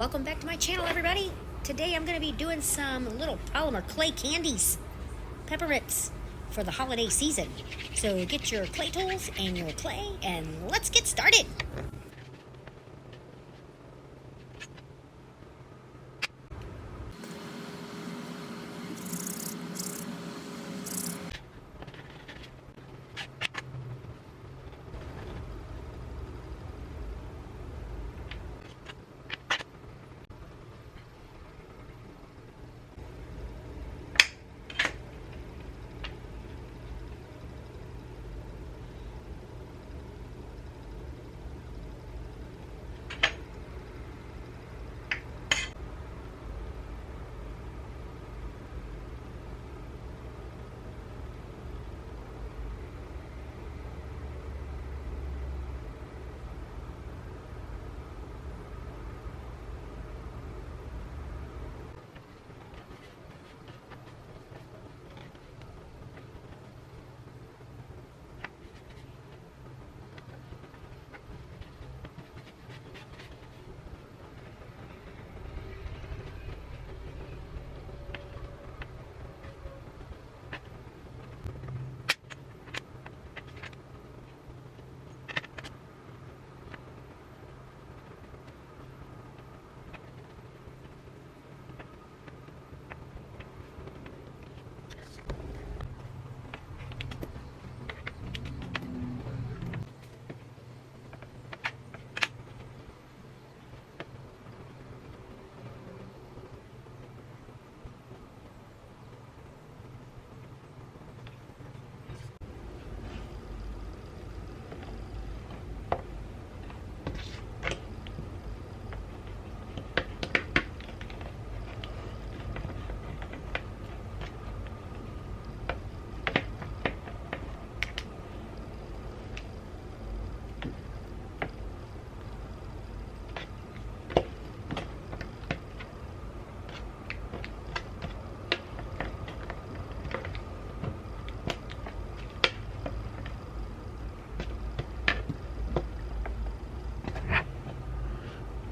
Welcome back to my channel, everybody. Today I'm going to be doing some little polymer clay candies, peppermints, for the holiday season. So get your clay tools and your clay and let's get started.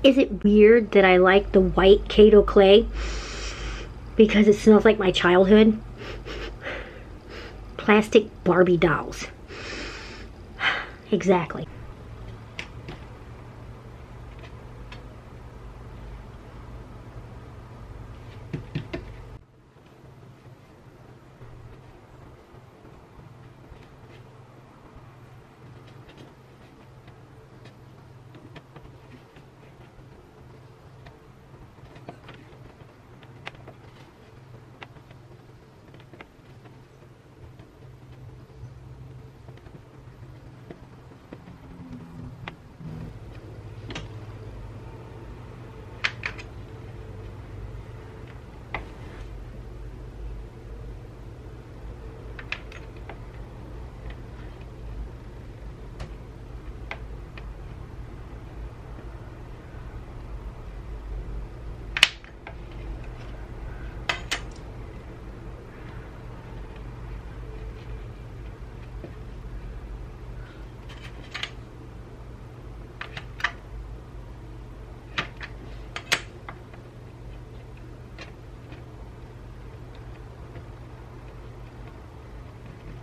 Is it weird that I like the white Kato clay because it smells like my childhood? Plastic Barbie dolls. Exactly.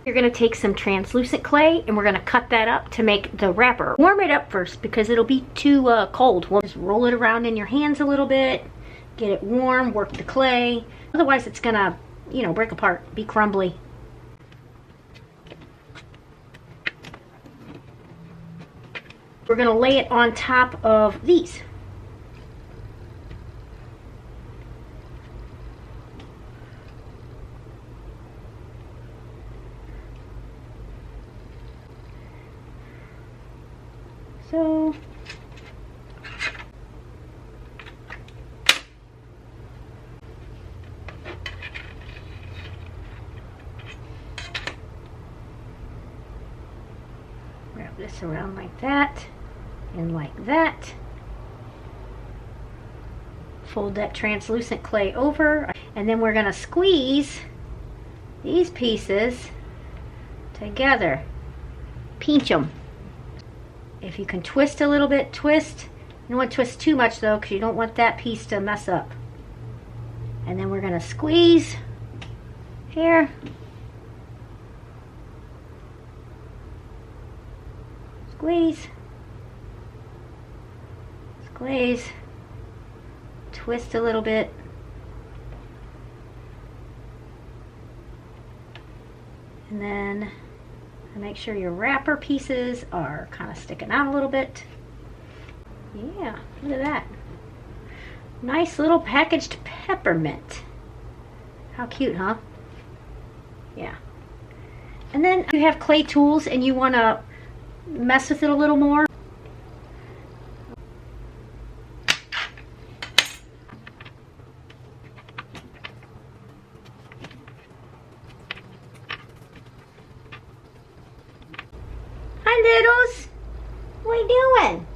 You're going to take some translucent clay and we're going to cut that up to make the wrapper. Warm it up first because it'll be too cold. We'll just roll it around in your hands a little bit, get it warm, work the clay. Otherwise it's going to, break apart, be crumbly. We're going to lay it on top of these. So wrap this around like that and like that. Fold that translucent clay over and then we're going to squeeze these pieces together. Pinch them. If you can twist a little bit, twist. don't want to twist too much though, because you don't want that piece to mess up. And then we're going to squeeze here. Squeeze. Squeeze. Twist a little bit. And then make sure your wrapper pieces are kind of sticking out a little bit. Yeah, look at that. Nice little packaged peppermint. How cute, huh? Yeah. And then if you have clay tools and you want to mess with it a little more, hi Littles, what are you doing?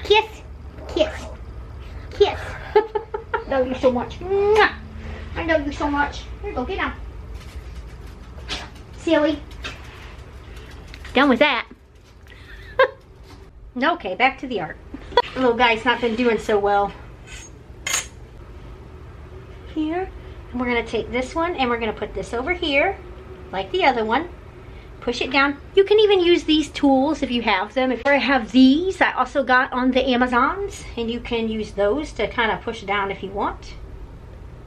Kiss, kiss, kiss. I love you so much. Mwah. I love you so much. Here, go, get down. Silly. Done with that. Okay, back to the art. The little guy's not been doing so well. Here, and we're going to take this one and we're going to put this over here, like the other one. Push it down. You can even use these tools if you have them. If I have these, I also got on the Amazons, and you can use those to kind of push down if you want.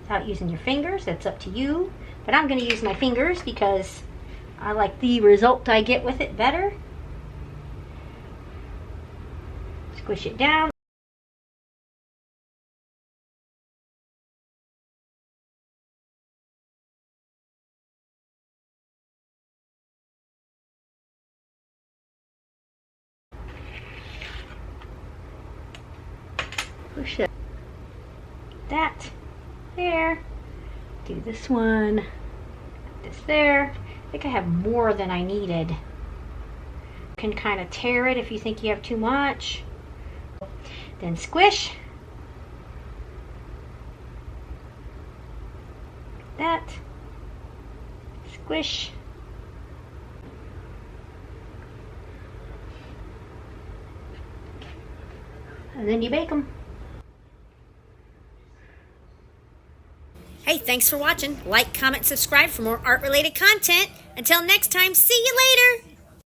Without using your fingers, that's up to you. But I'm going to use my fingers because I like the result I get with it better. Squish it down. Push it. That there. Do this one. This there. I think I have more than I needed. You can kind of tear it if you think you have too much. Then squish. That. Squish. And then you bake them. Hey, thanks for watching. Like, comment, subscribe for more art-related content. Until next time, see you later!